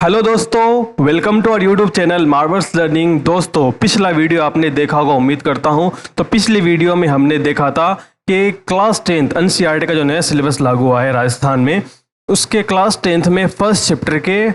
Hello दोस्तों, welcome to our YouTube channel Marvels Learning. दोस्तों, पिछला वीडियो आपने देखा होगा, उम्मीद करता हूं। तो पिछली वीडियो में हमने देखा था कि क्लास 10th एनसीईआरटी का जो नया सिलेबस लागू हुआ है राजस्थान में, उसके क्लास 10th में फर्स्ट चैप्टर के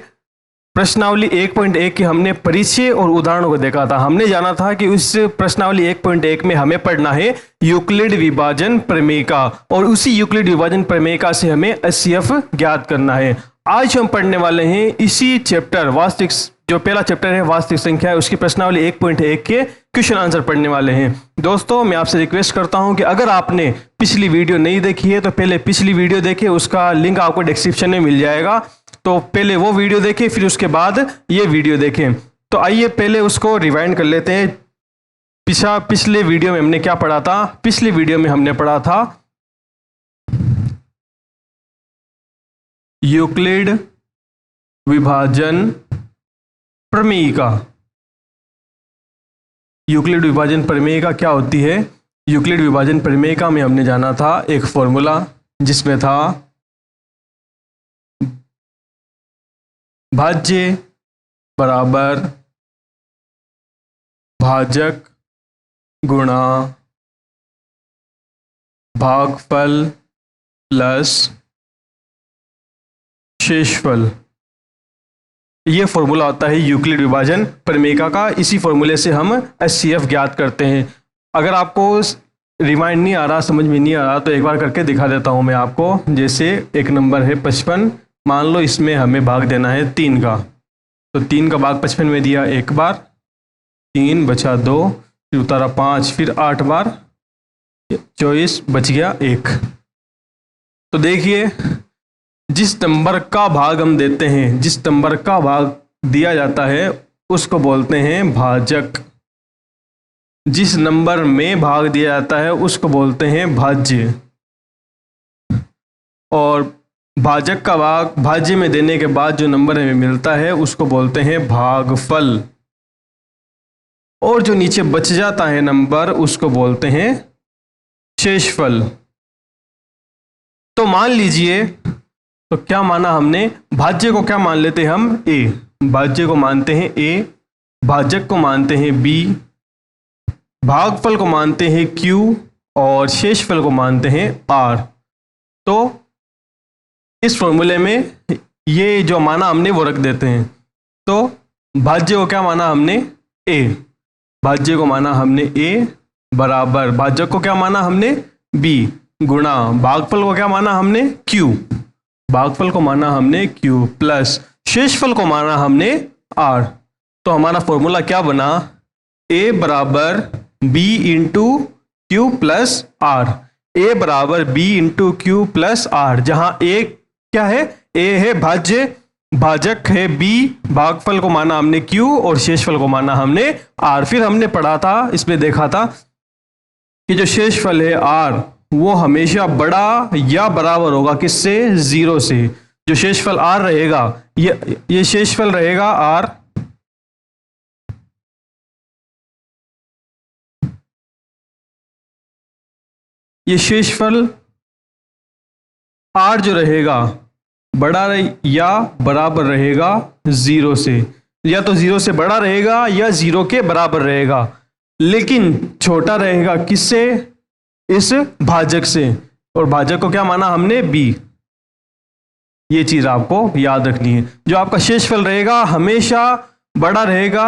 प्रश्नावली 1.1 के हमने परिचय और उदाहरणों को देखा था। हमने जाना था कि उस प्रश्नावली 1.1 में हमें पढ़ना है यूक्लिड विभाजन प्रमेयिका, और उसी यूक्लिड विभाजन प्रमेयिका से हमें एचसीएफ ज्ञात करना है। आज हम पढ़ने वाले हैं इसी चैप्टर वास्तविक, जो पहला चैप्टर है वास्तविक संख्या है, उसकी प्रश्नावली 1.1 के क्वेश्चन आंसर पढ़ने वाले हैं। दोस्तों, मैं आपसे रिक्वेस्ट करता हूं कि अगर आपने पिछली वीडियो नहीं देखी है तो पहले पिछली वीडियो देखें, उसका लिंक आपको डिस्क्रिप्शन में मिल जाएगा। तो पहले वो वीडियो देखें, फिर उसके बाद ये वीडियो देखें। तो आइए पहले उसको रिवाइंड कर लेते हैं। पिछले वीडियो में हमने क्या पढ़ा था? पिछले वीडियो में हमने पढ़ा था यूक्लिड विभाजन प्रमेयिका। यूक्लिड विभाजन प्रमेयिका क्या होती है? यूक्लिड विभाजन प्रमेयिका में हमने जाना था एक फॉर्मूला जिसमें था भाज्य बराबर भाजक गुणा भागफल प्लस शेषफल। ये फॉर्मूला होता है यूक्लिड विभाजन प्रमेयिका का। इसी फॉर्मूले से हम एचसीएफ ज्ञात करते हैं। अगर आपको रिमाइंड नहीं आ रहा, समझ में नहीं आ रहा, तो एक बार करके दिखा देता हूं मैं आपको। जैसे एक नंबर है 55, मान लो इसमें हमें भाग देना है 3 का, तो 3 का भाग 55 में दिया एक बार, 3 बचा 2, फिर उतारा 5, फिर 8 बार 24, बच गया 1। तो देखिए, जिस नंबर का भाग हम देते हैं, जिस नंबर का भाग दिया जाता है उसको बोलते हैं भाजक। जिस नंबर में भाग दिया जाता है उसको बोलते हैं भाज्य। और भाजक का भाग भाज्य में देने के बाद जो नंबर हमें मिलता है उसको बोलते हैं भागफल। और जो नीचे बच जाता है नंबर उसको बोलते हैं शेषफल। तो मान लीजिए, तो क्या माना हमने? भाज्य को क्या मान लेते हैं हम? ए। भाज्य को मानते हैं ए, भाजक को मानते हैं बी, भागफल को मानते हैं क्यू, और शेषफल को मानते हैं आर। तो इस फॉर्मूले में ये जो माना हमने वो रख देते हैं। तो भाज्य को क्या माना हमने? ए। भाज्य को माना हमने ए बराबर भाजक को क्या माना हमने? बी, गुणा भागफल को क्या माना हमने? क्यू। भागफल को माना हमने क्यू, प्लस शेषफल को माना हमने आर। तो हमारा फॉर्मूला क्या बना? ए बराबर b into q plus r. A बराबर b into q plus r, जहां ए क्या है? ए है भाज्य, भाजक है बी, भागफल को माना हमने क्यू और शेषफल को माना हमने आर। फिर हमने पढ़ा था, इसमें देखा था कि जो शेषफल है आर वो हमेशा बड़ा या बराबर होगा किससे? 0 से। जो शेषफल आर रहेगा, ये शेषफल रहेगा आर, ये शेषफल आर जो रहेगा बड़ा या बराबर रहेगा 0 से। या तो 0 से बड़ा रहेगा या 0 के बराबर रहेगा, लेकिन छोटा रहेगा किससे? इस भाजक से। और भाजक को क्या माना हमने? बी। ये चीज आपको याद रखनी है। जो आपका शेषफल रहेगा हमेशा बड़ा रहेगा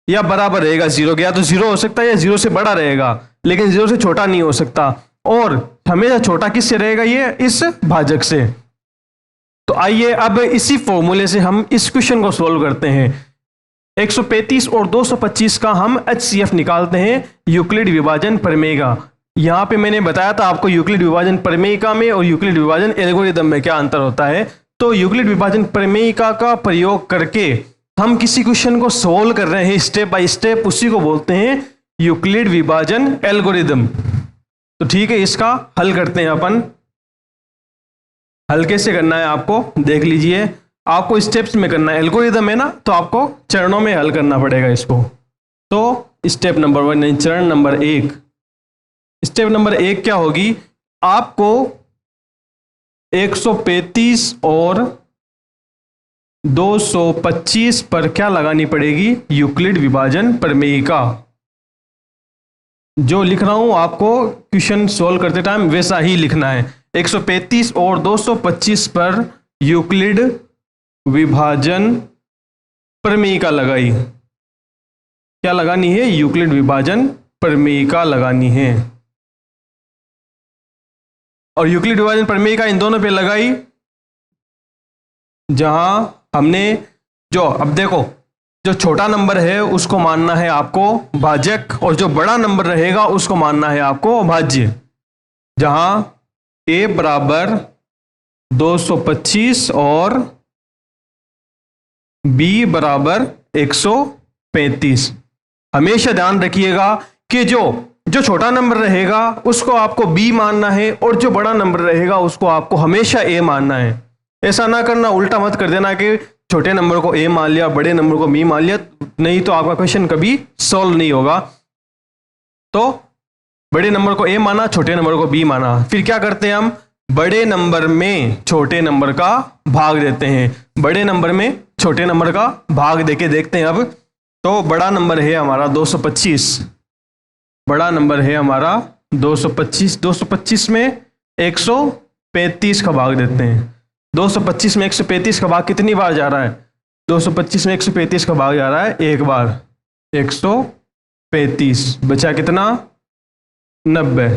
या बराबर रहेगा 0 के। या तो 0 हो सकता है या 0 से बड़ा रहेगा, लेकिन 0 से छोटा नहीं हो सकता। और हमेशा छोटा किससे रहेगा? ये इस भाजक से। तो आइए अब इसी फॉर्मूले से हम इस क्वेश्चन को सोल्व करते हैं। 135 और 225 का हम एचसीएफ निकालते हैं यूक्लिड विभाजन प्रमेयिका। यहां पे मैंने बताया था आपको यूक्लिड विभाजन प्रमेयिका में और यूक्लिड विभाजन एल्गोरिदम में क्या अंतर होता है। तो यूक्लिड विभाजन प्रमेयिका का प्रयोग करके हम किसी क्वेश्चन को सोल्व कर रहे हैं स्टेप बाय स्टेप, उसी को बोलते हैं यूक्लिड विभाजन एल्गोरिदम। तो ठीक है, इसका हल करते हैं अपन। हल कैसे करना है आपको देख लीजिए। आपको स्टेप्स में करना है, एल्गोरिदम है ना, तो आपको चरणों में हल करना पड़ेगा इसको। तो स्टेप नंबर 1, चरण नंबर 1। स्टेप नंबर 1 क्या होगी? आपको 135 और 225 पर क्या लगानी पड़ेगी? यूक्लिड विभाजन प्रमेयिका। जो लिख रहा हूं आपको क्वेश्चन सोल्व करते टाइम वैसा ही लिखना है। 135 और 225 पर यूक्लिड विभाजन प्रमेयिका लगाई। क्या लगानी है? यूक्लिड विभाजन प्रमेयिका लगानी है। और यूक्लिड विभाजन प्रमेयिका इन दोनों पे लगाई, जहां हमने अब देखो, जो छोटा नंबर है उसको मानना है आपको भाजक, और जो बड़ा नंबर रहेगा उसको मानना है आपको भाज्य। जहां a बराबर 225 और b बराबर 135। हमेशा ध्यान रखिएगा कि जो छोटा नंबर रहेगा उसको आपको b मानना है, और जो बड़ा नंबर रहेगा उसको आपको हमेशा a मानना है। ऐसा ना करना, उल्टा मत कर देना कि छोटे नंबर को a मान लिया, बड़े नंबर को b मान लिया, नहीं तो आपका क्वेश्चन कभी सॉल्व नहीं होगा। तो बड़े नंबर को a माना, छोटे नंबर को b माना, फिर क्या करते हैं हम? बड़े नंबर में छोटे नंबर का भाग देते हैं। बड़े नंबर में छोटे नंबर का भाग देके देखते हैं। अब तो बड़ा नंबर है हमारा 225, बड़ा नंबर है हमारा 225। 225 में 135 का भाग देते हैं। 225 में 135 का भाग कितनी बार जा रहा है? 225 में 135 का भाग जा रहा है एक बार, 135। बचा कितना? 90।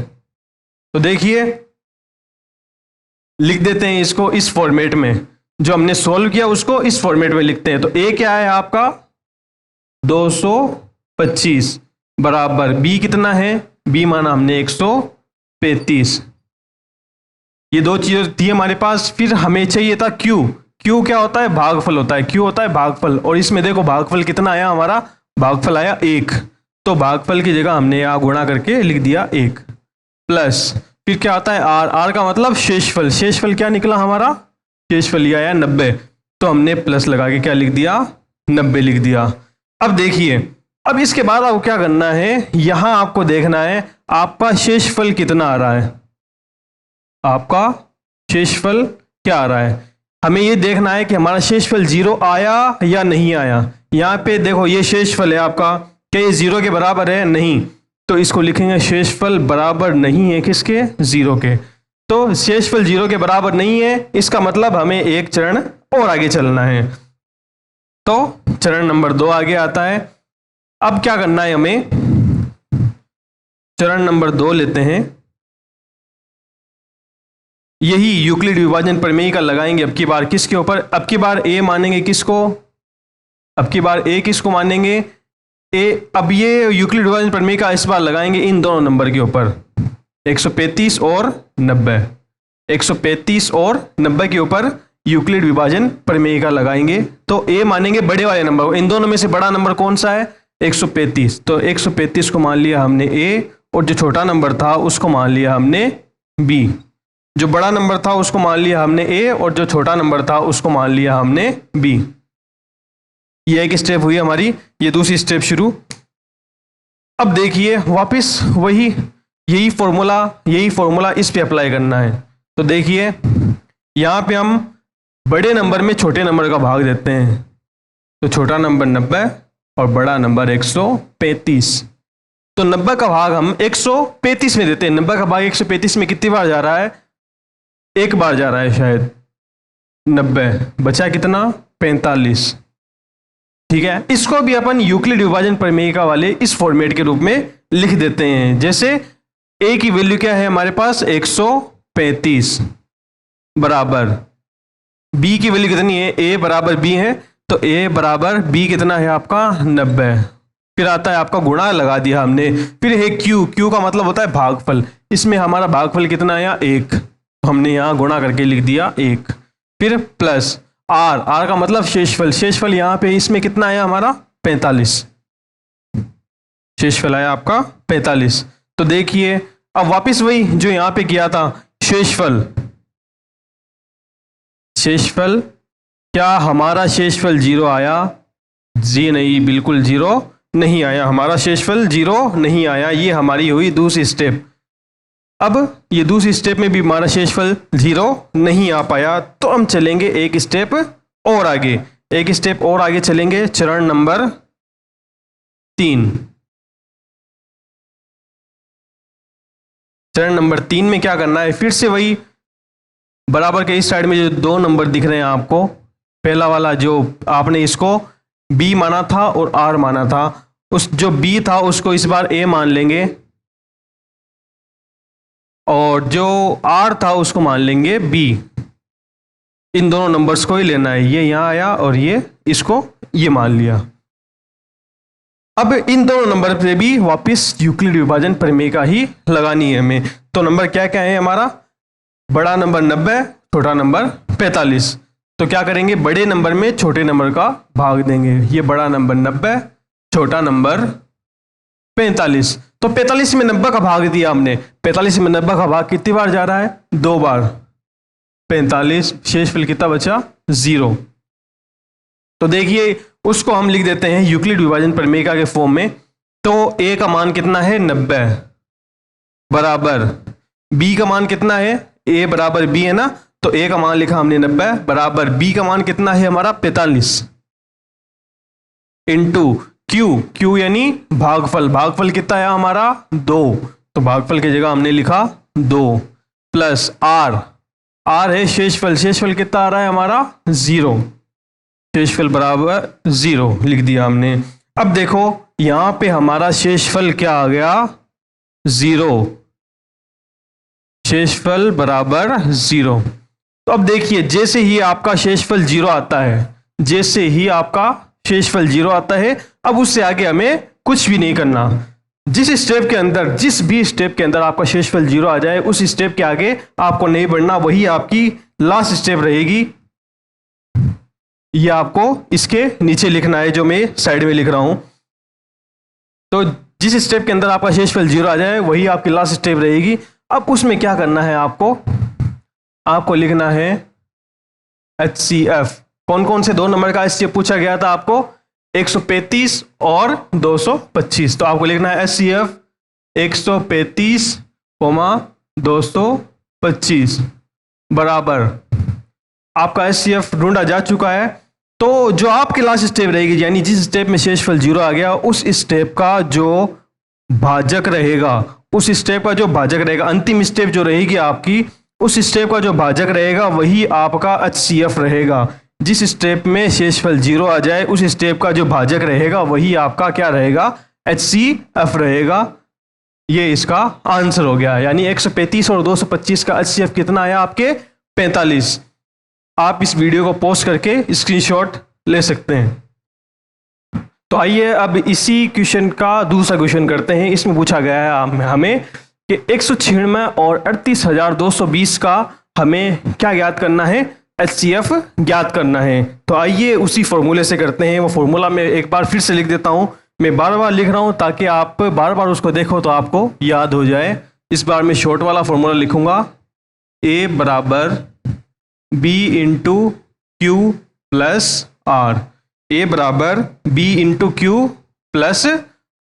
तो देखिए, लिख देते हैं इसको इस फॉर्मेट में, जो हमने सॉल्व किया उसको इस फॉर्मेट में लिखते हैं। तो a क्या है आपका? 225 बराबर b कितना है? b माना हमने 135। ये दो चीजें थी हमारे पास। फिर हमें चाहिए था q। q क्या होता है? भागफल होता है। q होता है भागफल, और इसमें देखो भागफल कितना आया हमारा? भागफल आया 1। तो भागफल की जगह हमने यहां गुणा करके लिख दिया 1, प्लस फिर क्या आता है? r। r का मतलब शेषफल। शेषफल क्या निकला हमारा? शेषफल ये आया 90। तो हमने प्लस लगा के क्या लिख दिया? 90 लिख दिया। अब देखिए, अब इसके बाद आपको क्या करना है? यहां आपको देखना है आपका शेषफल कितना आ रहा है। आपका शेषफल क्या आ रहा है? हमें ये देखना है कि हमारा शेषफल 0 आया या नहीं आया। यहां पे देखो, ये शेषफल है आपका, क्या ये 0 के बराबर है? नहीं। तो इसको लिखेंगे शेषफल बराबर नहीं है किसके? 0 के। तो शेषफल 0 के बराबर नहीं है, इसका मतलब हमें एक चरण और आगे चलना है। तो चरण नंबर 2 आगे आता है। अब क्या करना है हमें? चरण नंबर 2 लेते हैं। यही यूक्लिड विभाजन प्रमेयिका लगाएंगे अब की बार किसके ऊपर? अब की बार a मानेंगे किसको? अब की बार a किसको मानेंगे? a। अब ये यूक्लिड विभाजन प्रमेयिका इस बार लगाएंगे इन दोनों नंबर के ऊपर, 135 और 90। 135 और 90 के ऊपर यूक्लिड विभाजन प्रमेयिका लगाएंगे। तो a मानेंगे बड़े वाले नंबर को। इन दोनों में से बड़ा नंबर कौन सा है? 135। तो 135 को मान लिया हमने a, और जो छोटा नंबर था उसको मान लिया हमने b। जो बड़ा नंबर था उसको मान लिया हमने a, और जो छोटा नंबर था उसको मान लिया हमने b। ये एक स्टेप हुई हमारी। ये दूसरी स्टेप शुरू। अब देखिए वापस वही यही फॉर्मूला इस पे अप्लाई करना है। तो देखिए, यहां पे हम बड़े नंबर में छोटे नंबर का भाग देते हैं। तो छोटा नंबर 90 और बड़ा नंबर 135। तो 90 का भाग हम 135 में देते हैं। 90 का भाग 135 में कितनी बार जा रहा है? एक बार जा रहा है शायद। 90 बचा कितना? 45। ठीक है, इसको भी अपन यूक्लिड विभाजन प्रमेयिका वाले इस फॉर्मेट के रूप में लिख देते हैं। जैसे a की वैल्यू क्या है हमारे पास? 135 बराबर b की वैल्यू कितनी है? a बराबर b है। तो a बराबर b कितना है आपका? 90। फिर आता है आपका गुणा, लगा दिया हमने। फिर है q का मतलब होता है भागफल। इसमें हमारा भागफल कितना आया? 1। हमने यहां गुणा करके लिख दिया 1। फिर प्लस r का मतलब शेषफल। शेषफल यहां पे इसमें कितना आया हमारा? 45। शेषफल आया आपका 45। तो देखिए, अब वापस वही जो यहां पे किया था, शेषफल क्या हमारा शेषफल 0 आया? जी नहीं, बिल्कुल 0 नहीं आया। हमारा शेषफल 0 नहीं आया। ये हमारी हुई दूसरी स्टेप। अब ये दूसरी स्टेप में भी हमारा शेषफल 0 नहीं आ पाया, तो हम चलेंगे एक स्टेप और आगे। एक स्टेप और आगे चलेंगे, चरण नंबर 3। चरण नंबर 3 में क्या करना है, फिर से वही बराबर के इस साइड में जो 2 नंबर दिख रहे हैं आपको, पहला वाला जो आपने इसको b माना था और r माना था, उस जो b था उसको इस बार a मान लेंगे और जो r था उसको मान लेंगे b। इन दोनों नंबर्स को ही लेना है, ये यहाँ आया और ये इसको ये मान लिया। अब इन दोनों नंबर पे भी वापस यूक्लिड विभाजन प्रमेय का ही लगानी है हमें। तो नंबर क्या क्या है हमारा, बड़ा नंबर 90, छोटा नंबर 45। तो क्या करेंगे, बड़े नंबर में छोटे नंबर का भाग देंगे। ये बड़ा नंबर 90, छोटा नंबर 45। तो 45 में 90 का भाग दिया हमने, 45 में 90 का भाग कितनी बार जा रहा है, 2 बार। 45, शेषफल कितना बचा, 0। तो देखिए उसको हम लिख देते हैं यूक्लिड विभाजन प्रमेय के फॉर्म में। तो a का मान कितना है, 90, बराबर b का मान कितना है, a बराबर b है ना, तो a का मान लिखा हमने 90, बराबर b का मान कितना है हमारा 45, इंटू q यानी भागफल, भागफल कितना है हमारा 2, तो भागफल की जगह हमने लिखा 2, प्लस r है शेषफल, शेषफल कितना आ रहा है हमारा 0, शेषफल बराबर 0 लिख दिया हमने। अब देखो यहां पे हमारा शेषफल क्या आ गया, 0, शेषफल बराबर 0। तो अब देखिए जैसे ही आपका शेषफल 0 आता है, जैसे ही आपका शेषफल 0 आता है, अब उससे आगे हमें कुछ भी नहीं करना। जिस स्टेप के अंदर, जिस भी स्टेप के अंदर आपका शेषफल 0 आ जाए, उस स्टेप के आगे आपको नहीं बढ़ना, वही आपकी लास्ट स्टेप रहेगी। ये आपको इसके नीचे लिखना है जो मैं साइड में लिख रहा हूं। तो जिस स्टेप के अंदर आपका शेषफल 0 आ जाए वही आपकी लास्ट स्टेप रहेगी। अब उसमें क्या करना है, आपको लिखना है HCF। कौन कौन से 2 नंबर का HCF पूछा गया था आपको, 135 और 225। तो आपको लिखना है HCF 135, 225 बराबर आपका HCF ढूंढा जा चुका है। तो जो आपकी लास्ट स्टेप रहेगी, यानी जिस स्टेप में शेषफल 0 आ गया, उस स्टेप का जो भाजक रहेगा, उस स्टेप का जो भाजक रहेगा, अंतिम स्टेप जो रहेगी आपकी, उस स्टेप का जो भाजक रहेगा वही आपका HCF रहेगा। जिस स्टेप में शेषफल 0 आ जाए, उस स्टेप का जो भाजक रहेगा वही आपका क्या रहेगा, HCF रहेगा। ये इसका आंसर हो गया। यानी 135 और 225 का HCF कितना आया आपके, 45। आप इस वीडियो को पोस्ट करके स्क्रीनशॉट ले सकते हैं। तो आइए अब इसी क्वेश्चन का दूसरा क्वेश्चन करते हैं। इसमें पूछा गया है हमें कि 196 और 38,220 का हमें क्या ज्ञात करना है, HCF ज्ञात करना है। तो आइए उसी फॉर्मूले से करते हैं। वो फॉर्मूला मैं एक बार फिर से लिख देता हूं, मैं बार बार लिख रहा हूं ताकि आप बार बार उसको देखो तो आपको याद हो जाए। इस बार मैं शॉर्ट वाला फॉर्मूला लिखूंगा, A बराबर B into q plus r, a बराबर B into q plus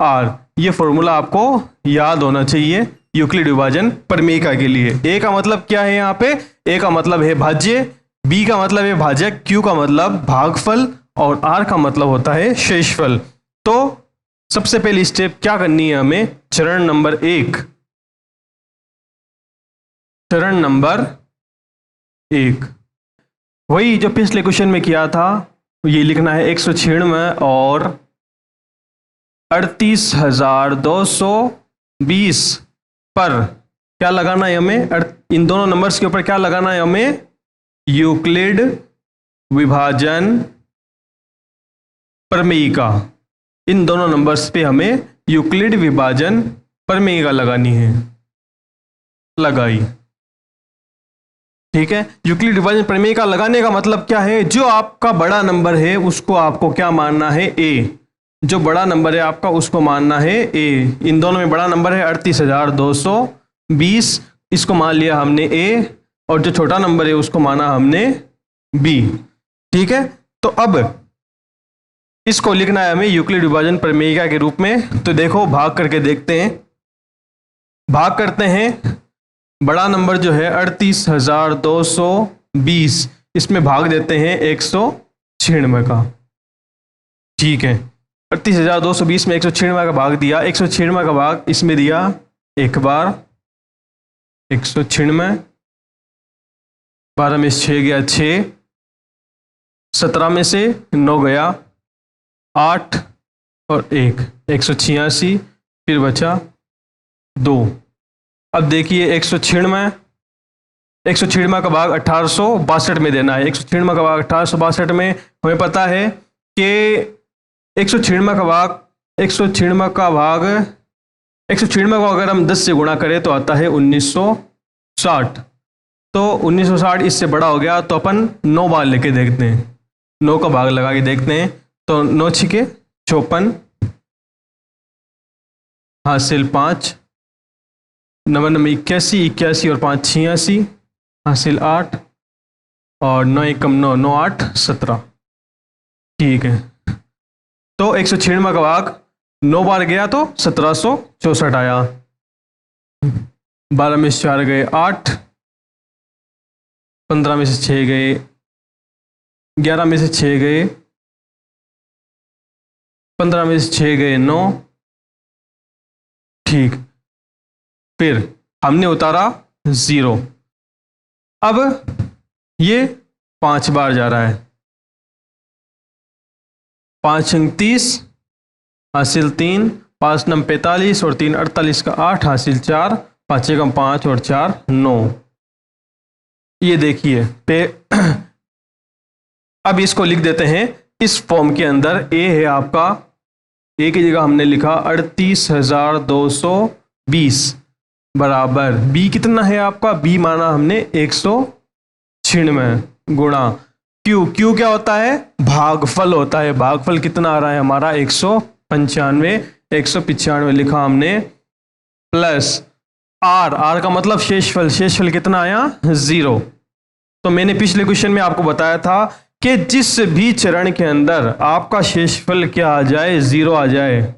r. ये फॉर्मूला आपको याद होना चाहिए यूक्लिड विभाजन प्रमेयिका के लिए। ए का मतलब क्या है, यहाँ पे ए का मतलब है भाज्य, बी का मतलब है भाजक, क्यू का मतलब भागफल और आर का मतलब होता है शेषफल। तो सबसे पहली स्टेप क्या करनी है हमें, चरण नंबर 1, चरण नंबर 1 वही जो पिछले क्वेश्चन में किया था, ये लिखना है 196 और 38,220 पर क्या लगाना है हमें, इन दोनों नंबर्स के ऊपर क्या लगाना है हमें, यूक्लिड विभाजन प्रमेयिका। इन दोनों नंबर्स पे हमें यूक्लिड विभाजन प्रमेयिका लगानी है, लगाई। ठीक है, यूक्लिड विभाजन प्रमेयिका लगाने का मतलब क्या है, जो आपका बड़ा नंबर है उसको आपको क्या मानना है, ए। जो बड़ा नंबर है आपका उसको मानना है ए। इन दोनों में बड़ा नंबर है 38,220, इसको मान लिया हमने ए, और जो छोटा नंबर है उसको माना हमने बी। ठीक है, तो अब इसको लिखना है हमें यूक्लिड विभाजन प्रमेयिका के रूप में। तो देखो भाग करके देखते हैं, भाग करते हैं। बड़ा नंबर जो है 38,220, इसमें भाग देते हैं 196 196 का। ठीक है, 38,220 में 196 का भाग दिया, 196 का भाग इसमें दिया एक बार, 196, 12 में 6 गया 6, 17 में से 9 गया 8 और 1, 186, फिर बचा 2। अब देखिए 196 का भाग 1862 में देना है। 196 का भाग 1862 में हमें पता है कि 196 को अगर हम 10 से गुणा करें तो आता है 1960। तो 1960 इससे बड़ा हो गया, तो अपन 9 बार लेके देखते हैं, 9 का भाग लगा के देखते हैं। तो 9 छिके 54, हासिल 5, 9 में 81, 81 और 5 86, हासिल 8 और 9 एकम 9, 9 8 17। ठीक है, तो 196 का भाग 9 बार गया तो 1764 आया। 12 में से 4 गए 8, 15 में से 6 गए, 11 में से 6 गए, 15 में से 6 गए 9। ठीक, फिर हमने उतारा 0। अब ये 5 बार जा रहा है, 5 29, हासिल 3, 5 9 45 और 3 48 का 8, हासिल 4, 5 एकम 5 और 4 9। ये देखिए पे अब इसको लिख देते हैं इस फॉर्म के अंदर। ए है आपका, ए की जगह हमने लिखा 38,220 बराबर बी कितना है आपका, बी माना हमने 196 गुणा क्यू। क्यू क्या होता है, भागफल होता है। भागफल कितना आ रहा है हमारा 195, 195 लिखा हमने, प्लस आर, आर का मतलब शेषफल, शेषफल कितना आया 0। तो मैंने पिछले क्वेश्चन में आपको बताया था कि जिस भी चरण के अंदर आपका शेषफल क्या आ जाए, 0 आ जाए,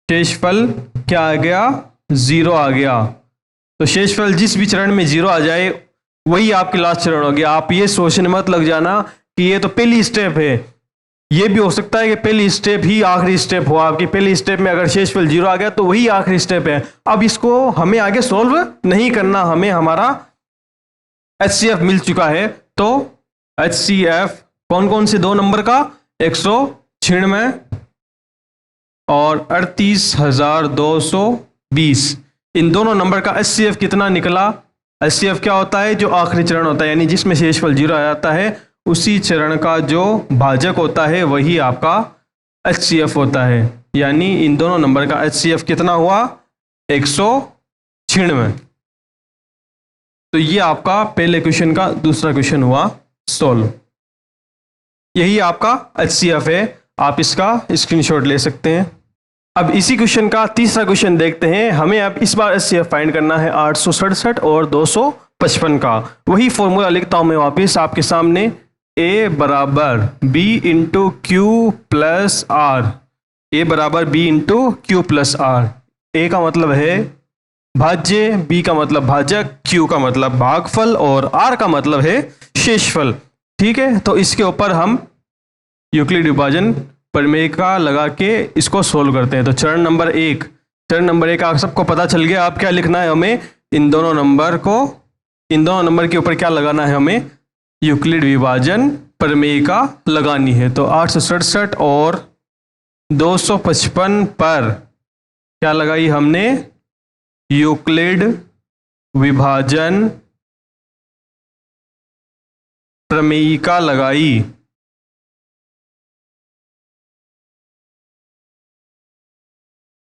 शेषफल क्या आ गया 0 आ गया। तो शेषफल जिस भी चरण में 0 आ जाए वही आपके लास्ट चरण हो गया। आप ये सोचने मत लग जाना कि ये तो पहली स्टेप है, ये भी हो सकता है कि पहली स्टेप ही आखिरी स्टेप हो आपकी। पहली स्टेप में अगर शेषफल 0 आ गया तो वही आखिरी स्टेप है। अब इसको हमें आगे सॉल्व नहीं करना, हमें हमारा HCF मिल चुका है। तो HCF कौन कौन से 2 नंबर का, 196 और 38,220, इन दोनों नंबर का HCF कितना निकला। HCF क्या होता है, जो आखिरी चरण होता है, यानी जिसमें शेषफल 0 आ जाता है उसी चरण का जो भाजक होता है वही आपका HCF होता है। यानी इन दोनों नंबर का HCF कितना हुआ 196। तो ये आपका पहले क्वेश्चन का दूसरा क्वेश्चन हुआ सॉल्व। यही आपका HCF है, आप इसका स्क्रीनशॉट ले सकते हैं। अब इसी क्वेश्चन का तीसरा क्वेश्चन देखते हैं। हमें अब इस बार HCF फाइंड करना है 867 और 255 का। वही फॉर्मूला लिखता हूं मैं वापस आपके सामने, A बराबर B into q plus r, A बराबर B into q plus r. A का मतलब है भाज्य, B का मतलब भाजक, Q का मतलब भागफल और R का मतलब है शेषफल। ठीक है, तो इसके ऊपर हम यूक्लिड विभाजन प्रमेय का लगा के इसको सोल्व करते हैं। तो चरण नंबर 1 आप सबको पता चल गया। आप क्या लिखना है, हमें इन दोनों नंबर के ऊपर क्या लगाना है, हमें यूक्लिड विभाजन प्रमेय का लगानी है। तो 867 और 255 पर क्या लगाई हमने, यूक्लिड विभाजन प्रमेयिका लगाई।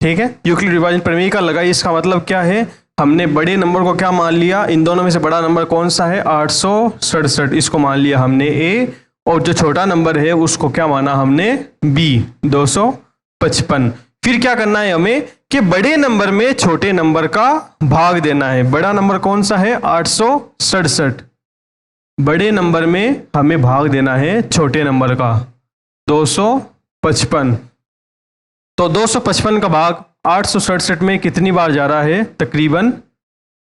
ठीक है, यूक्लिड विभाजन प्रमेयिका लगाई। इसका मतलब क्या है, हमने बड़े नंबर को क्या मान लिया, इन दोनों में से बड़ा नंबर कौन सा है 867, इसको मान लिया हमने A, और जो छोटा नंबर है उसको क्या माना हमने B 255। फिर क्या करना है हमें कि बड़े नंबर में छोटे नंबर का भाग देना है। बड़ा नंबर कौन सा है 867, बड़े नंबर में हमें भाग देना है छोटे नंबर का 255। तो 255 का भाग 867 में कितनी बार जा रहा है, तकरीबन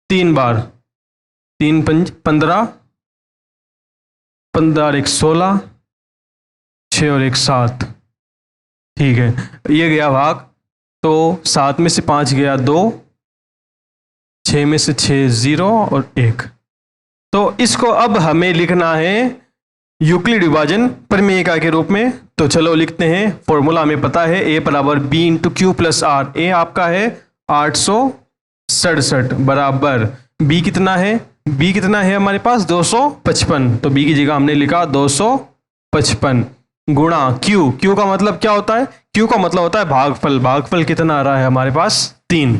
3 बार। 3 5 15, 15 1 16, 6 और 1 7, ठीक है, ये गया भाग, तो 7 में से 5 गया 2, 6 में से 6 0 और 1। तो इसको अब हमें लिखना है यूक्लिड विभाजन प्रमेयिका के रूप में। तो चलो लिखते हैं, फॉर्मूला हमें पता है, a बराबर b into q plus r. A आपका है 867 बराबर b कितना है, b कितना है हमारे पास 255, तो b की जगह हमने लिखा 255 गुणा q। q का मतलब क्या होता है, q का मतलब होता है भागफल। भागफल कितना आ रहा है हमारे पास 3,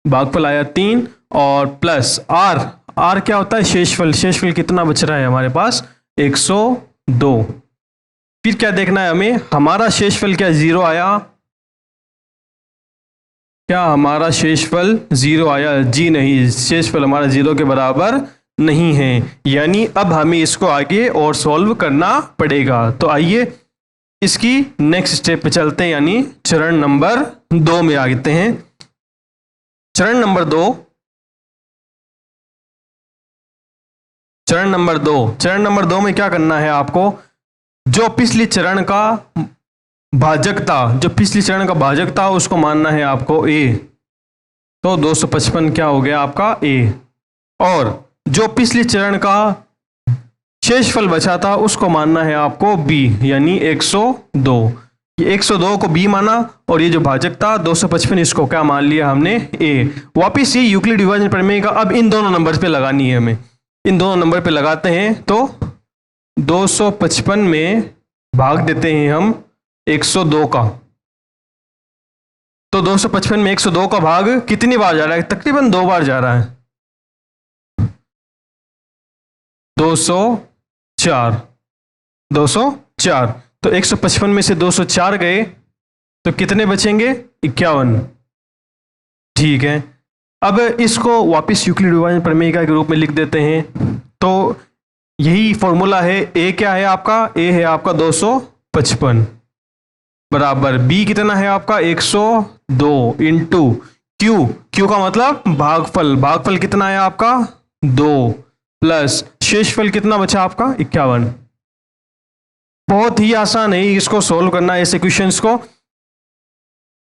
भागफल आया 3, और प्लस r। r क्या होता है शेषफल। शेषफल कितना बच रहा है हमारे पास 102। फिर क्या देखना है हमें, हमारा शेषफल क्या 0 आया, क्या हमारा शेषफल 0 आया? जी नहीं, शेषफल हमारा 0 के बराबर नहीं है, यानी अब हमें इसको आगे और सॉल्व करना पड़ेगा। तो आइए इसकी नेक्स्ट स्टेप पे चलते हैं, यानी चरण नंबर 2 में आते हैं। चरण नंबर 2, चरण नंबर 2, चरण नंबर 2 में क्या करना है आपको, जो पिछली चरण का भाजक था, जो पिछली चरण का भाजक था उसको मानना है आपको a। तो 255 क्या हो गया आपका a, और जो पिछली चरण का शेषफल बचा था उसको मानना है आपको b, यानी 102। ये 102 को b माना, और ये जो भाजक था 255 इसको क्या मान लिया हमने a। वापिस ये यूक्लिड विभाजन प्रमेय का अब इन दोनों नंबर पे लगानी है हमें। इन दोनों नंबर पे लगाते हैं, तो 255 में भाग देते हैं हम 102 का। तो 255 में 102 का भाग कितनी बार जा रहा है, तकरीबन 2 बार जा रहा है, 204, 204। तो 155 में से 204 गए तो कितने बचेंगे 51, ठीक है। अब इसको वापस यूक्लिड विभाजन प्रमेयिका के रूप में लिख देते हैं। तो यही फॉर्मूला है, a क्या है आपका, a है आपका 255 बराबर b कितना है आपका 102 इंटू q। q का मतलब भागफल, भागफल कितना है आपका 2, प्लस शेषफल कितना बचा आपका 51। बहुत ही आसान है इसको सोल्व करना, ऐसे क्वेश्चंस को।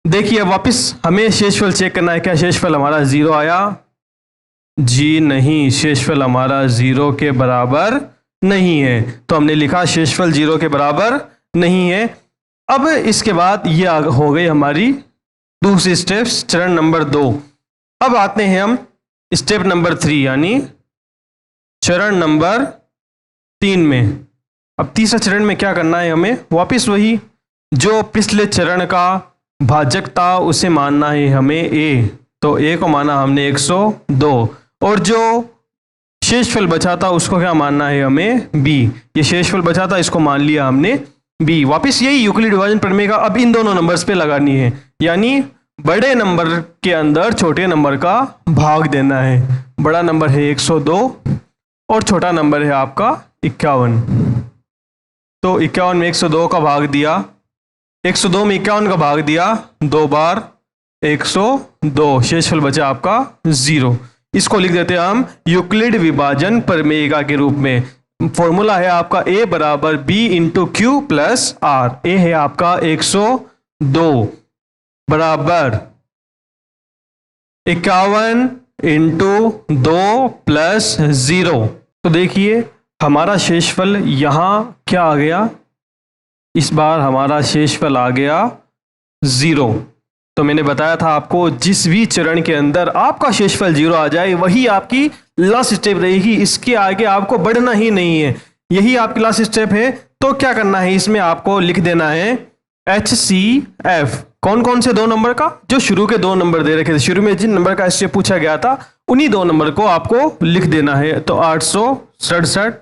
देखिए वापस हमें शेषफल चेक करना है, क्या शेषफल हमारा 0 आया? जी नहीं, शेषफल हमारा 0 के बराबर नहीं है, तो हमने लिखा शेषफल 0 के बराबर नहीं है। अब इसके बाद ये हो गई हमारी दूसरी स्टेप्स, चरण नंबर 2। अब आते हैं हम स्टेप नंबर 3, यानी चरण नंबर 3 में। अब तीसरा चरण में क्या करना है हमें, वापस वही जो पिछले चरण का भाजक था उसे मानना है हमें a। तो a को माना हमने 102, और जो शेषफल बचा था उसको क्या मानना है हमें b। ये शेषफल बचा था इसको मान लिया हमने b। वापस यही यूक्लिड विभाजन प्रमेय का अब इन दोनों नंबर्स पे लगानी है, यानी बड़े नंबर के अंदर छोटे नंबर का भाग देना है। बड़ा नंबर है 102 और छोटा नंबर है आपका 51। तो 51 में 102 का भाग दिया, 102 में 51 का भाग दिया 2 बार 102, शेषफल बचा आपका 0। इसको लिख देते हैं हम यूक्लिड विभाजन प्रमेयिका के रूप में। फॉर्मूला है आपका a बराबर b into q plus r. a है आपका 102 बराबर 51 इंटू 2 प्लस 0। तो देखिए हमारा शेषफल यहाँ क्या आ गया, इस बार हमारा शेषफल आ गया 0। तो मैंने बताया था आपको, जिस भी चरण के अंदर आपका शेषफल 0 आ जाए वही आपकी लास्ट स्टेप रहेगी, इसके आगे आपको बढ़ना ही नहीं है, यही आपकी लास्ट स्टेप है। तो क्या करना है, इसमें आपको लिख देना है HCF। कौन कौन से 2 नंबर का, जो शुरू के 2 नंबर दे रखे थे, शुरू में जिन नंबर का HCF पूछा गया था उन्हीं 2 नंबर को आपको लिख देना है। तो 867,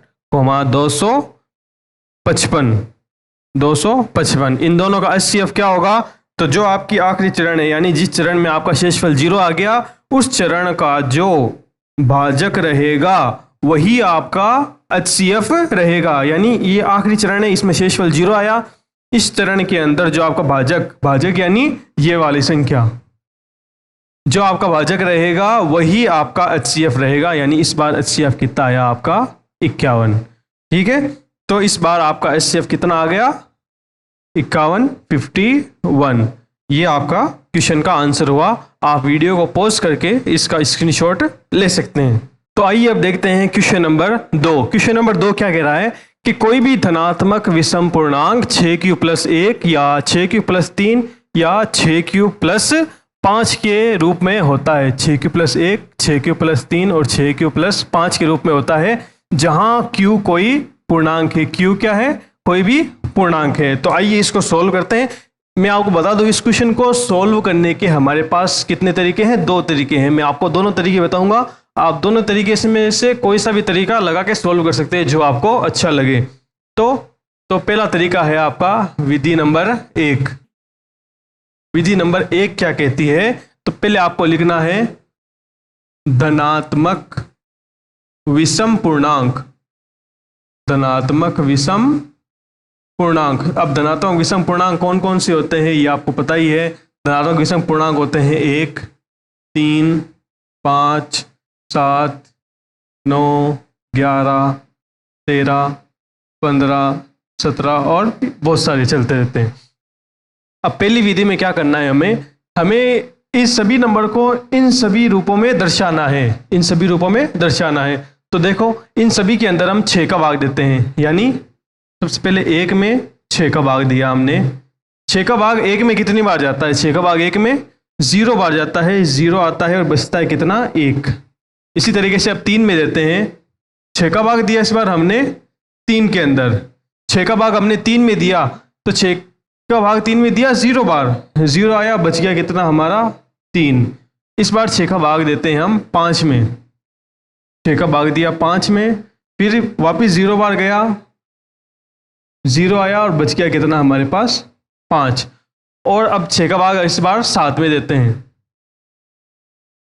255 इन दोनों का HCF क्या होगा। तो जो आपकी आखिरी चरण है, यानी जिस चरण में आपका शेषफल 0 आ गया, उस चरण का जो भाजक रहेगा वही आपका HCF रहेगा। यानी ये आखिरी चरण है, इसमें शेषफल 0 आया, इस चरण के अंदर जो आपका भाजक यानी ये वाली संख्या, जो आपका भाजक रहेगा वही आपका HCF रहेगा। यानी इस बार HCF कितना आया आपका 51, ठीक है। तो इस बार आपका HCF कितना आ गया? 51 ये आपका क्वेश्चन का आंसर हुआ। आप वीडियो को पॉज करके इसका स्क्रीनशॉट ले सकते हैं। तो आइए अब देखते हैं क्वेश्चन नंबर 2। क्वेश्चन नंबर 2 क्या कह रहा है कि कोई भी धनात्मक विषम पूर्णांक 6q+1 या 6q+3 या 6q+5 के रूप में होता है। 6q+1, 6q+3 और 6q+5 के रूप में होता है, जहां q कोई पूर्णांक है। q क्या है? कोई भी पूर्णांक है। तो आइए इसको सोल्व करते हैं। मैं आपको बता दूं, इस क्वेश्चन को सोल्व करने के हमारे पास कितने तरीके हैं? 2 तरीके हैं। मैं आपको दोनों तरीके बताऊंगा। आप दोनों तरीके में से कोई सा भी तरीका लगा के सोल्व कर सकते हैं जो आपको अच्छा लगे। तो पहला तरीका है आपका विधि नंबर 1। विधि नंबर 1 क्या कहती है? तो पहले आपको लिखना है धनात्मक विषम पूर्णांक। धनात्मक विषम पूर्णांक। अब धनात्मक विषम पूर्णांक कौन कौन से होते हैं ये आपको पता ही है। धनात्मक विषम पूर्णांक होते हैं 1, 3, 5, 7, 9, 11, 13, 15, 17 और बहुत सारे चलते रहते हैं। अब पहली विधि में क्या करना है? हमें इस सभी नंबर को इन सभी रूपों में दर्शाना है। इन सभी रूपों में दर्शाना है। तो देखो, इन सभी के अंदर हम 6 का भाग देते हैं। यानी सबसे पहले 1 में 6 का भाग दिया हमने। 6 का भाग 1 में कितनी बार जाता है? 6 का भाग 1 में 0 बार जाता है। 0 आता है और बचता है कितना? 1। इसी तरीके से अब 3 में देते हैं। 6 का भाग दिया इस बार हमने 3 के अंदर। 6 का भाग हमने 3 में दिया, तो 6 का भाग 3 में दिया 0 बार। 0 आया, बच गया कितना हमारा? 3। इस बार 6 का भाग देते हैं हम 5 में। 6 का भाग दिया 5 में, फिर वापस 0 बार गया, 0 आया और बच गया कितना हमारे पास? 5। और अब 6 का भाग इस बार 7 में देते हैं।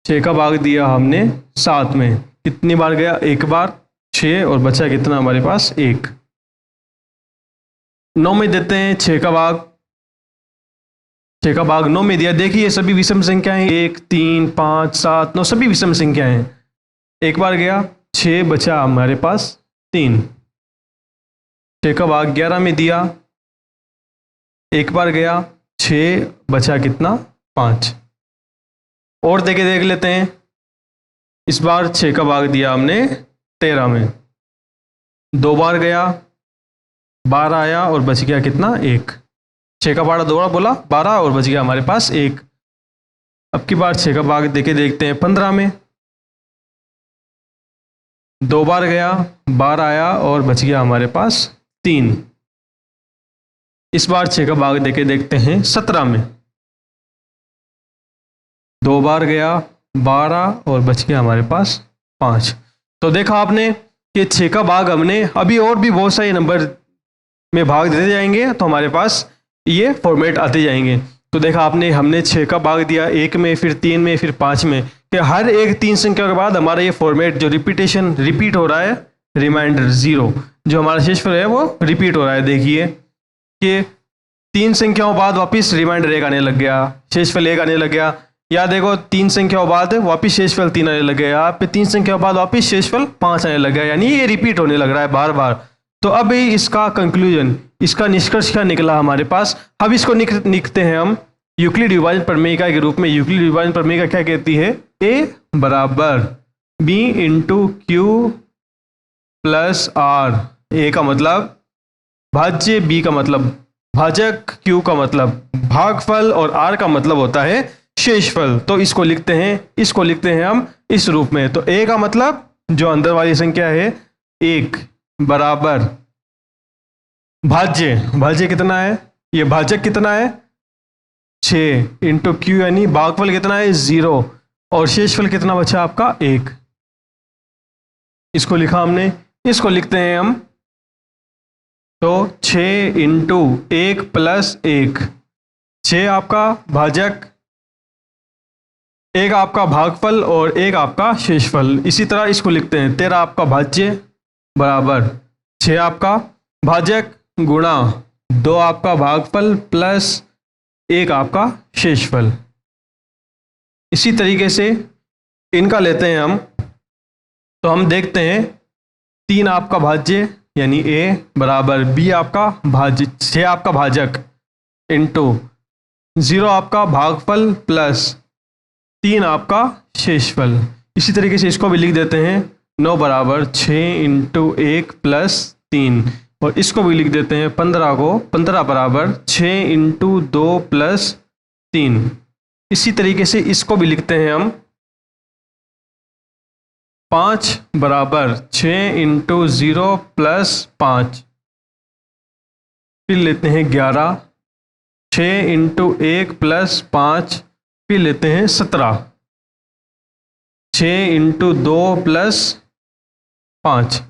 6 का भाग दिया हमने 7 में, कितनी बार गया? 1 बार, 6 और बचा कितना हमारे पास? 1। 9 में देते हैं 6 का भाग। 6 का भाग 9 में दिया। देखिए सभी विषम संख्याएं, 1, 3, 5, 7, 9 सभी विषम संख्याएं हैं। 1 बार गया, 6 बचा हमारे पास 3। 6 का भाग 11 में दिया। 1 बार गया, 6 बचा कितना? 5। और देख लेते हैं। इस बार 6 का भाग दिया हमने 13 में। 2 बार गया, 12 आया और बच गया कितना? 1। 6 का भाग 2 बार बोला, 12 और बच गया हमारे पास 1। अब की बार 6 का भाग देखते हैं 15 में। 2 बार गया, 12 आया और बच गया हमारे पास 3। इस बार 6 का भाग देखते हैं 17 में। 2 बार गया, 12 और बच गया हमारे पास 5। तो देखा आपने कि 6 का भाग हमने अभी और भी बहुत सारे नंबर में भाग देते जाएंगे तो हमारे पास ये फॉर्मेट आते जाएंगे। तो देखा आपने, हमने 6 का भाग दिया 1 में, फिर 3 में, फिर 5 में, कि हर एक 3 संख्या के बाद हमारा ये फॉर्मेट जो रिपीट हो रहा है, रिमाइंडर 0 जो हमारा शेषफल है वो रिपीट हो रहा है। देखिए कि 3 संख्याओं बाद वापस रिमाइंडर 1 आने लग गया, शेषफल 1 आने लग गया। या देखो 3 संख्याओं बाद वापस शेषफल 3 आने लग गया, यहाँ पे 3 संख्याओं बाद वापस शेषफल 5 आने लग गया। यानी ये रिपीट होने लग रहा है बार बार। तो अब इसका कंक्लूजन, इसका निष्कर्ष क्या निकला हमारे पास? अब इसको लिखते हैं हम यूक्लिड विभाजन प्रमेयिका के रूप में। यूक्लिड विभाजन प्रमेयिका क्या कहती है? A बराबर B into q plus R। A का मतलब भाज्य, B का मतलब भाजक, Q का मतलब भागफल और R का मतलब होता है शेषफल। तो इसको लिखते हैं हम इस रूप में। तो A का मतलब जो अंदर वाली संख्या है 1 बराबर भाज्य कितना है? ये भाजक कितना है? 6 इंटू क्यू यानी भागफल कितना है? 0 और शेषफल कितना बचा आपका? 1। इसको लिखा हमने, इसको लिखते हैं हम। तो 6 इंटू 1 प्लस 1, 6 आपका भाजक, 1 आपका भागफल और 1 आपका शेषफल। इसी तरह इसको लिखते हैं 13 आपका भाज्य बराबर 6 आपका भाजक गुणा 2 आपका भागफल प्लस 1 आपका शेषफल। इसी तरीके से इनका लेते हैं हम। तो हम देखते हैं 3 आपका भाज्य यानी a बराबर b आपका भाज्य 6 आपका भाजक इंटू 0 आपका भागफल प्लस 3 आपका शेषफल। इसी तरीके से इसको भी लिख देते हैं 9 बराबर 6 इंटू 1 प्लस 3, और इसको भी लिख देते हैं 15 बराबर 6 इंटू 2 प्लस 3। इसी तरीके से इसको भी लिखते हैं हम 5 बराबर 6 इंटू 0 प्लस 5। फिर लेते हैं 11, 6 इंटू 1 प्लस 5, फिर लेते हैं 17, 6 इंटू 2 प्लस 5।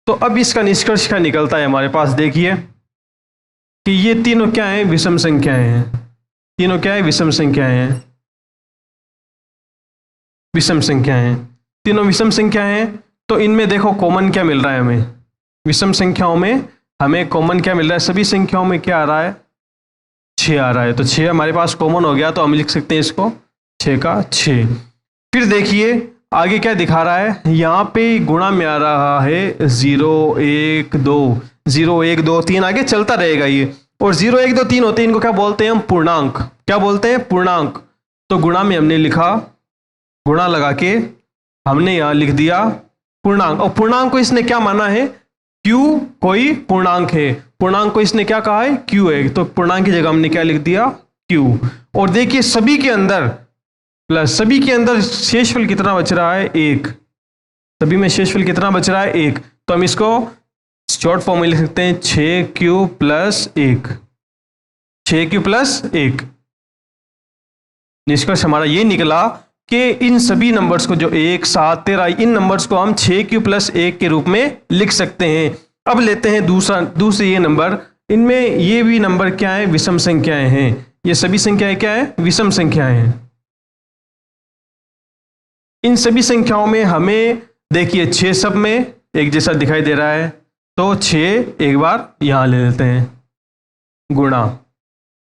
तो अब इसका निष्कर्ष क्या निकलता है हमारे पास, देखिए कि ये तीनों क्या हैं, विषम संख्याएं हैं। तीनों क्या है, विषम संख्याएं हैं। विषम संख्याएं हैं, तीनों विषम संख्याएं हैं। तो इनमें देखो कॉमन क्या मिल रहा है हमें, विषम संख्याओं में हमें कॉमन क्या मिल रहा है, सभी संख्याओं में क्या आ रहा है, 6 आ रहा है। तो 6 हमारे पास कॉमन हो गया, तो हम लिख सकते हैं इसको 6 का 6। फिर देखिए आगे क्या दिखा रहा है, यहाँ पे गुणा में आ रहा है 0 1 2, 0 1 2 3 आगे चलता रहेगा ये, और 0 1 2 3 होते हैं, इनको क्या बोलते हैं हम, पूर्णांक। क्या बोलते हैं, पूर्णांक। तो गुणा में हमने लिखा, गुणा लगा के हमने यहाँ लिख दिया पूर्णांक, और पूर्णांक को इसने क्या माना है, Q कोई पूर्णांक है। पूर्णांक को इसने क्या कहा है, Q है। तो पूर्णांक की जगह हमने क्या लिख दिया, Q। और देखिए सभी के अंदर प्लस, सभी के अंदर शेषफल कितना बच रहा है, 1। सभी में शेषफल कितना बच रहा है, 1। तो हम इसको शॉर्ट फॉर्म में लिख सकते हैं 6Q प्लस 1, 6Q प्लस 1। निष्कर्ष हमारा ये निकला कि इन सभी नंबर्स को जो 1 7 13 इन नंबर्स को हम 6Q प्लस 1 के रूप में लिख सकते हैं। अब लेते हैं दूसरे ये नंबर, इनमें ये भी नंबर क्या है, विषम संख्याएं हैं। ये सभी संख्याएं क्या है, विषम संख्याएं हैं। इन सभी संख्याओं में हमें देखिए 6 सब में एक जैसा दिखाई दे रहा है, तो 6 एक बार यहां ले लेते हैं, गुणा।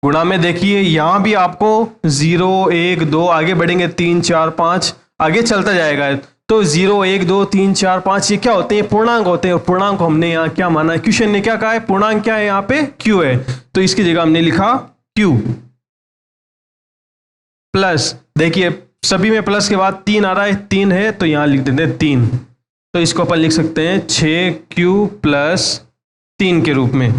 गुणा में देखिए यहां भी आपको 0 1 2 आगे बढ़ेंगे 3 4 5 आगे चलता जाएगा। तो 0 1 2 3 4 5 ये क्या होते हैं, पूर्णांक होते हैं। और पूर्णांक को हमने यहाँ क्या माना है, क्वेश्चन ने क्या कहा है, पूर्णांक क्या है, यहाँ पे Q है। तो इसकी जगह हमने लिखा Q प्लस, देखिए सभी में प्लस के बाद 3 आ रहा है, 3 है तो यहां लिख देते हैं 3। तो इसको अपन लिख सकते हैं 6Q प्लस 3 के रूप में।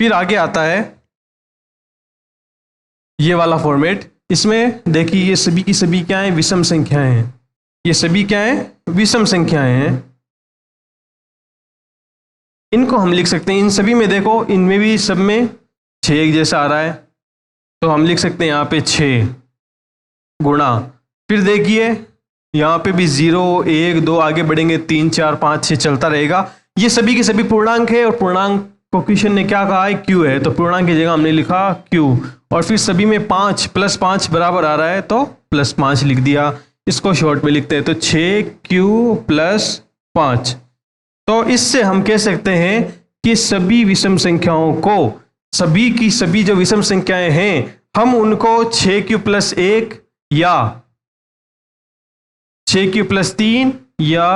फिर आगे आता है ये वाला फॉर्मेट, इसमें देखिए ये सभी की सभी क्या है, विषम संख्याएं हैं। ये सभी क्या है, विषम संख्याएं हैं। इनको हम लिख सकते हैं, इन सभी में देखो इनमें भी सब में 6 एक जैसा आ रहा है, तो हम लिख सकते हैं यहाँ पे 6 गुणा। फिर देखिए यहाँ पे भी 0 1 2 आगे बढ़ेंगे 3 4 5 6 चलता रहेगा। ये सभी के सभी पूर्णांक है, और पूर्णांक को क्वेश्चन ने क्या कहा है, Q है। तो पूर्णांक की जगह हमने लिखा Q, और फिर सभी में 5 प्लस 5 बराबर आ रहा है, तो प्लस 5 लिख दिया। इसको शॉर्ट में लिखते हैं, तो 6Q प्लस 5। तो इससे हम कह सकते हैं कि सभी विषम संख्याओं को, सभी की सभी जो विषम संख्याएं हैं, हम उनको 6Q प्लस 1 या 6Q प्लस 3 या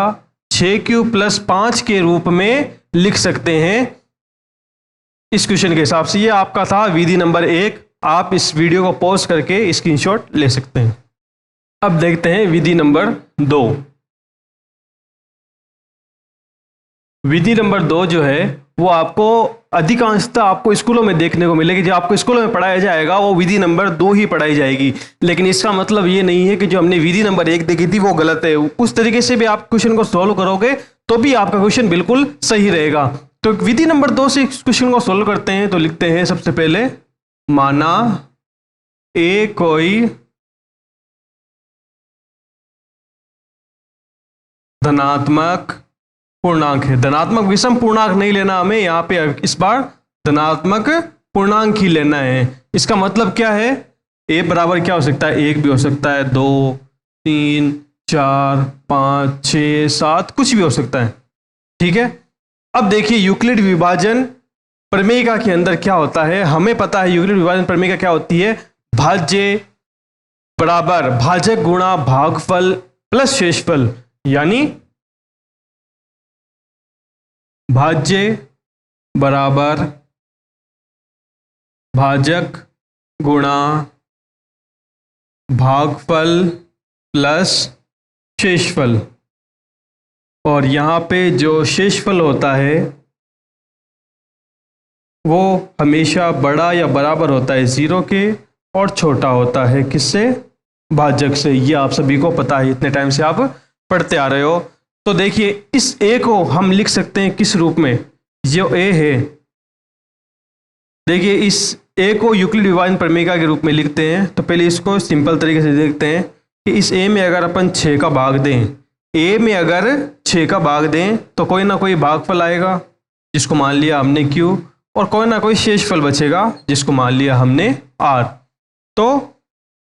6Q प्लस 5 के रूप में लिख सकते हैं इस क्वेश्चन के हिसाब से। ये आपका था विधि नंबर 1। आप इस वीडियो को पॉज करके स्क्रीनशॉट ले सकते हैं। अब देखते हैं विधि नंबर 2। विधि नंबर 2 जो है वो आपको अधिकांशतः आपको स्कूलों में देखने को मिलेगी। जो आपको स्कूलों में पढ़ाया जाएगा वो विधि नंबर 2 ही पढ़ाई जाएगी, लेकिन इसका मतलब ये नहीं है कि जो हमने विधि नंबर 1 देखी थी वो गलत है। उस तरीके से भी आप क्वेश्चन को सॉल्व करोगे तो भी आपका क्वेश्चन बिल्कुल सही रहेगा। तो विधि नंबर 2 से क्वेश्चन को सॉल्व करते हैं। तो लिखते हैं सबसे पहले, माना ए कोई धनात्मक पूर्णांक है। धनात्मक विषम पूर्णांक नहीं लेना हमें, यहाँ पे इस बार धनात्मक पूर्णांक ही लेना है। इसका मतलब क्या है, ए बराबर क्या हो सकता है, 1 भी हो सकता है, 2 3 4 5 6 7 कुछ भी हो सकता है। ठीक है। अब देखिए यूक्लिड विभाजन प्रमेयिका के अंदर क्या होता है, हमें पता है यूक्लिड विभाजन प्रमेयिका क्या होती है, भाज्य बराबर भाजक गुणा भागफल प्लस शेषफल। यानी भाज्य बराबर भाजक गुणा भागफल प्लस शेषफल। और यहाँ पे जो शेषफल होता है वो हमेशा बड़ा या बराबर होता है 0 के और छोटा होता है किससे? भाजक से। ये आप सभी को पता है, इतने टाइम से आप पढ़ते आ रहे हो। तो देखिए इस ए को हम लिख सकते हैं किस रूप में? जो ए है, देखिए इस ए को यूक्लिड डिवाइन प्रमेयिका के रूप में लिखते हैं। तो पहले इसको सिंपल तरीके से देखते हैं कि इस ए में अगर अपन 6 का भाग दें, ए में अगर 6 का भाग दें तो कोई ना कोई भागफल आएगा जिसको मान लिया हमने Q, और कोई ना कोई शेषफल बचेगा जिसको मान लिया हमने R। तो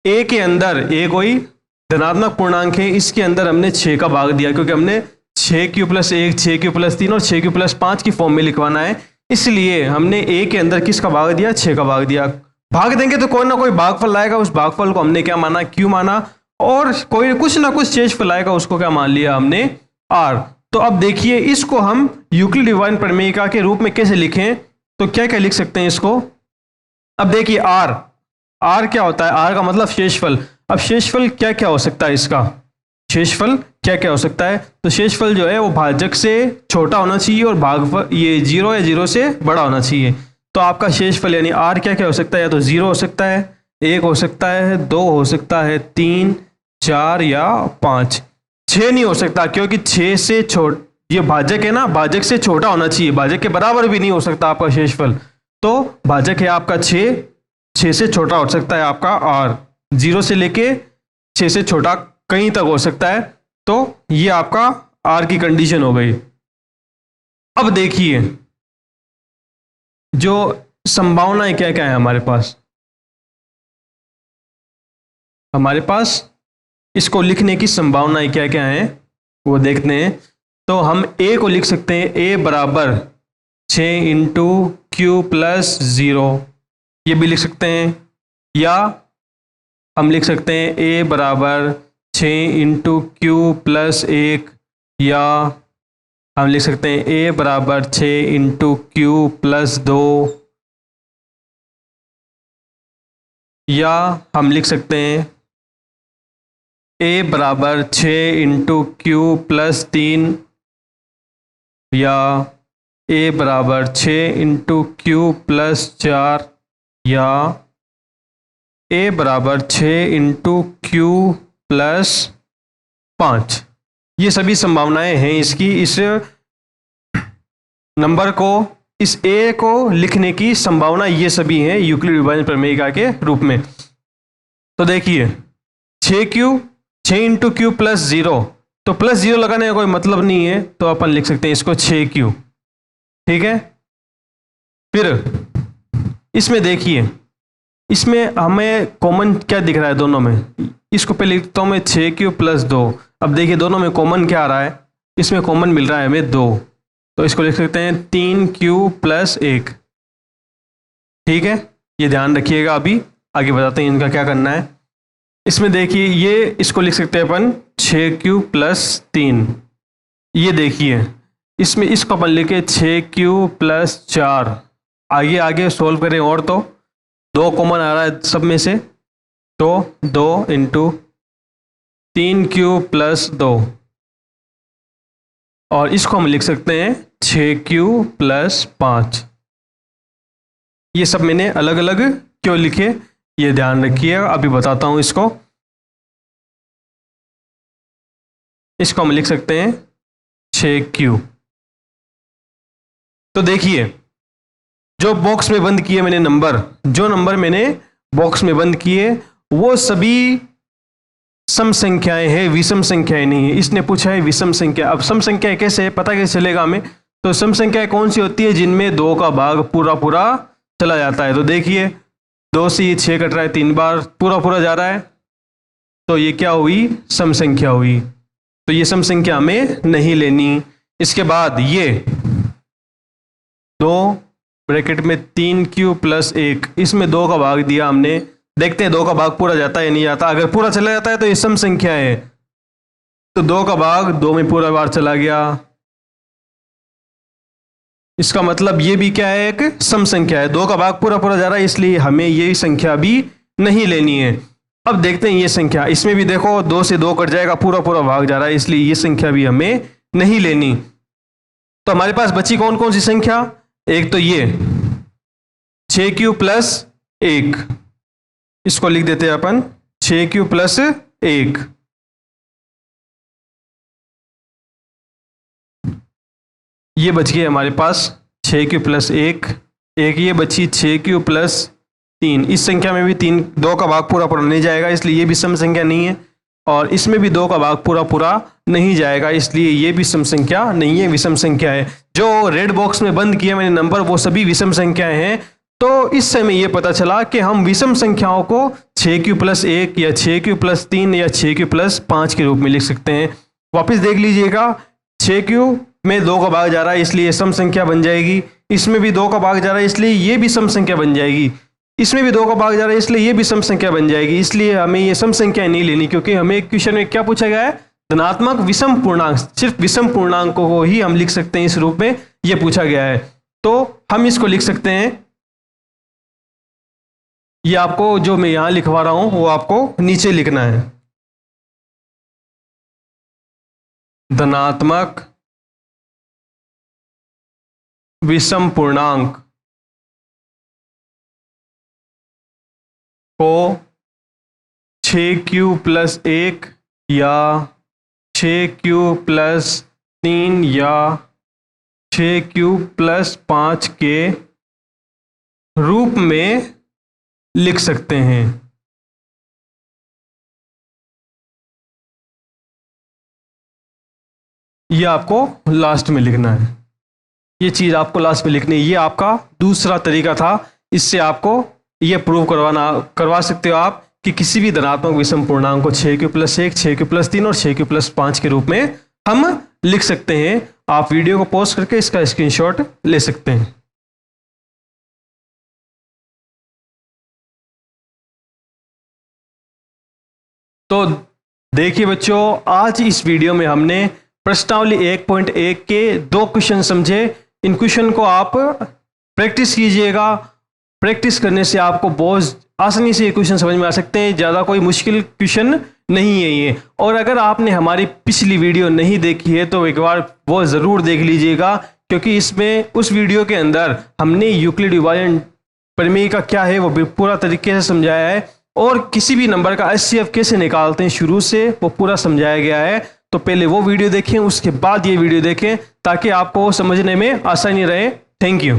ए के अंदर ए कोई धनात्मक पूर्णांक है, इसके अंदर हमने 6 का भाग दिया क्योंकि हमने 6Q + 1, 6Q + 3 और 6Q + 5 की फॉर्म में लिखवाना है, इसलिए हमने ए के अंदर किसका भाग दिया? 6 का भाग दिया। भाग देंगे तो कोई ना कोई भागफल आएगा, उस भागफल को हमने क्या माना? Q माना, और कोई कुछ ना कुछ शेषफल आएगा, उसको क्या मान लिया हमने? R। तो अब देखिए इसको हम यूक्लिड डिवाइन प्रमेयिका के रूप में कैसे लिखें? तो क्या क्या लिख सकते हैं इसको? अब देखिए R क्या होता है? R का मतलब शेषफल। अब शेषफल क्या क्या हो सकता है इसका? शेषफल क्या क्या हो सकता है? तो शेषफल जो है वो भाजक से छोटा होना चाहिए और भागफल ये 0 या 0 से बड़ा होना चाहिए। तो आपका शेषफल यानी R क्या क्या हो सकता है? या तो 0 हो सकता है, 1 हो सकता है, 2 हो सकता है, 3, 4 या 5। 6 नहीं हो सकता क्योंकि 6 से ये भाजक है ना, भाजक से छोटा होना चाहिए, भाजक के बराबर भी नहीं हो सकता आपका शेषफल। तो भाजक है आपका 6 से छोटा हो सकता है आपका R, 0 से लेके 6 से छोटा कहीं तक हो सकता है। तो ये आपका R की कंडीशन हो गई। अब देखिए जो संभावनाएं क्या क्या है हमारे पास इसको लिखने की संभावनाएं क्या क्या हैं वो देखते हैं। तो हम A को लिख सकते हैं A बराबर 6 × Q + 0, ये भी लिख सकते हैं। या हम लिख सकते हैं A बराबर 6 × Q + 1, या हम लिख सकते हैं A बराबर 6 × Q + 2, या हम लिख सकते हैं A बराबर 6 × Q + 3, या A बराबर 6 × Q + 4, या A बराबर 6 × Q + 5। ये सभी संभावनाएं हैं इसकी, इस नंबर को, इस A को लिखने की संभावना ये सभी हैं यूक्लिड डिवाइन प्रमेयिका के रूप में। तो देखिए 6 × Q + 0, तो +0 लगाने का कोई मतलब नहीं है, तो अपन लिख सकते हैं इसको 6Q। ठीक है। फिर इसमें देखिए, इसमें हमें कॉमन क्या दिख रहा है दोनों में? इसको पहले लिखता हूं मैं 6Q + 2। अब देखिए दोनों में कॉमन क्या आ रहा है? इसमें कॉमन मिल रहा है हमें 2, तो इसको लिख सकते हैं 3Q + 1। ठीक है, ये ध्यान रखिएगा। अभी आगे बताते हैं इनका क्या करना है। इसमें देखिए ये इसको लिख सकते हैं अपन 6Q + 3। ये देखिए इसमें इसको अपन लिखे 6Q + 4। आगे आगे सोल्व करें और तो 2 कॉमन आ रहा है सब में से, तो 2 × 3Q + 2, और इसको हम लिख सकते हैं 6Q + 5। ये सब मैंने अलग अलग क्यों लिखे ये ध्यान रखिए। अभी बताता हूं इसको हम लिख सकते हैं 6Q। तो देखिए जो बॉक्स में बंद किए मैंने जो नंबर मैंने बॉक्स में बंद किए वो सभी सम संख्याएं हैं, विषम संख्याएं नहीं है। इसने पूछा है विषम संख्या। अब सम संख्याएं कैसे है पता कैसे चलेगा हमें? तो सम संख्याएं कौन सी होती है? जिनमें 2 का भाग पूरा पूरा चला जाता है। तो देखिए 2 से ये 6 कट रहा है, 3 बार पूरा पूरा जा रहा है, तो ये क्या हुई? सम संख्या हुई। तो ये सम संख्या हमें नहीं लेनी। इसके बाद ये 2 ब्रैकेट में 3Q + 1, इसमें 2 का भाग दिया हमने। देखते हैं 2 का भाग पूरा जाता है या नहीं जाता। अगर पूरा चला जाता है तो ये सम संख्या है, तो 2 का भाग 2 में पूरा बार चला गया। इसका मतलब ये भी क्या है, एक सम संख्या है। 2 का भाग पूरा पूरा जा रहा है, इसलिए हमें ये संख्या भी नहीं लेनी है। अब देखते हैं ये संख्या, इसमें भी देखो 2 से 2 कट जाएगा, पूरा पूरा भाग जा रहा है, इसलिए ये संख्या भी हमें नहीं लेनी। तो हमारे पास बची कौन कौन सी संख्या, एक तो ये 6q प्लस 1, इसको लिख देते हैं अपन 6q प्लस 1। ये बच गए हमारे पास 6q प्लस 1, एक ये बची 6q प्लस 3। इस संख्या में भी 2 का भाग पूरा पूरा नहीं जाएगा, इसलिए ये भी सम संख्या नहीं है। और इसमें भी 2 का भाग पूरा पूरा नहीं जाएगा, इसलिए ये भी सम संख्या नहीं है, विषम संख्या है। जो रेड बॉक्स में बंद किया मैंने नंबर, वो सभी विषम संख्याएं हैं। तो इस समय ये पता चला कि हम विषम संख्याओं को 6q प्लस 1 या 6q प्लस 3 या 6q प्लस 5 के रूप में लिख सकते हैं। वापस देख लीजिएगा, 6q में 2 का भाग जा रहा है, इसलिए सम संख्या बन जाएगी। इसमें भी 2 का भाग जा रहा है, इसलिए ये भी सम संख्या बन जाएगी। इसमें भी 2 का भाग जा रहा है, इसलिए ये भी सम संख्या बन जाएगी। इसलिए हमें ये सम संख्या नहीं लेनी, क्योंकि हमें क्वेश्चन में क्या पूछा गया है, धनात्मक विषम पूर्णांक। सिर्फ विषम पूर्णांकों को ही हम लिख सकते हैं इस रूप में, ये पूछा गया है। तो हम इसको लिख सकते हैं, ये आपको जो मैं यहां लिखवा रहा हूं वो आपको नीचे लिखना है। धनात्मक विषम पूर्णांक को 6q प्लस 1 या 6q प्लस 3 या 6q प्लस 5 के रूप में लिख सकते हैं। ये आपको लास्ट में लिखना है, ये चीज़ आपको लास्ट में लिखनी है। ये आपका दूसरा तरीका था, इससे आपको ये प्रूव करवा सकते हो आप कि किसी भी धनात्मक विषम पूर्णांक को 6q प्लस 1, 6q प्लस 3 और 6q प्लस 5 के रूप में हम लिख सकते हैं। आप वीडियो को पॉज करके इसका स्क्रीनशॉट ले सकते हैं। तो देखिए बच्चों, आज इस वीडियो में हमने प्रश्नावली 1.1 के 2 क्वेश्चन समझे। इन क्वेश्चन को आप प्रैक्टिस कीजिएगा, प्रैक्टिस करने से आपको बहुत आसानी से ये क्वेश्चन समझ में आ सकते हैं। ज़्यादा कोई मुश्किल क्वेश्चन नहीं है ये। और अगर आपने हमारी पिछली वीडियो नहीं देखी है तो एक बार वो ज़रूर देख लीजिएगा, क्योंकि इसमें उस वीडियो के अंदर हमने यूक्लिड विभाजन प्रमेय का क्या है वो पूरा तरीके से समझाया है, और किसी भी नंबर का HCF कैसे निकालते हैं शुरू से वो पूरा समझाया गया है। तो पहले वो वीडियो देखें, उसके बाद ये वीडियो देखें, ताकि आपको समझने में आसानी रहे। Thank you.